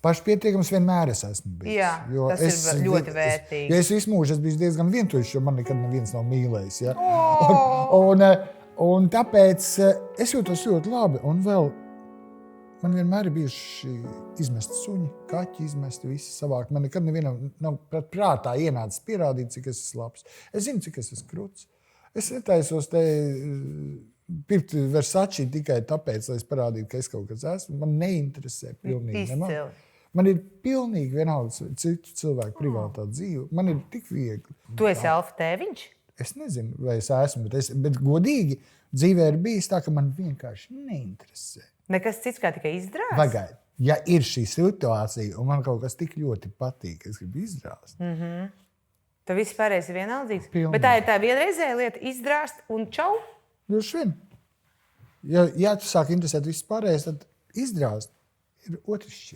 pašpietiekams vienmēr esmu bijis. Jā, tas ir ļoti vērtīgi. Es visu mūžu esmu bijis diezgan vientuļš, jo man nekad neviens nav mīlējis. Ja? Un tāpēc es jūtos ļoti labi. Un vēl man vienmēr ir bijuši izmesti suņi, kaķi izmesti, visi savākt. Man nekad nevienam nav prātā ienācis pierādīt, cik es esmu labs. Es zinu, cik es esmu kruts. Es netaisos te pirkt Versace tikai tāpēc, lai es parādītu, ka es kaut kas esmu. Man neinteresē pilnīgi. Man ir pilnīgi vienalga citu cilvēku privātā dzīve. Man ir tik viegli. Tu esi alfa tēviņš? Es nezinu, vai es esmu, bet godīgi dzīvē ir bijis tā, ka man vienkārši neinteresē. Nekas cits kā tikai izdrāst? Pagaid, ja ir šī situācija un man kaut kas tik ļoti patīk, es gribu izdrāst. Tad viss pārējais ir vienaldzīgs. Pilnīgi. Bet tā ir tā vienreizēja lieta izdrāst un čau? Droši vien. Ja tu sāki interesēt viss pārējais, tad izdrāst ir otrs šķiet.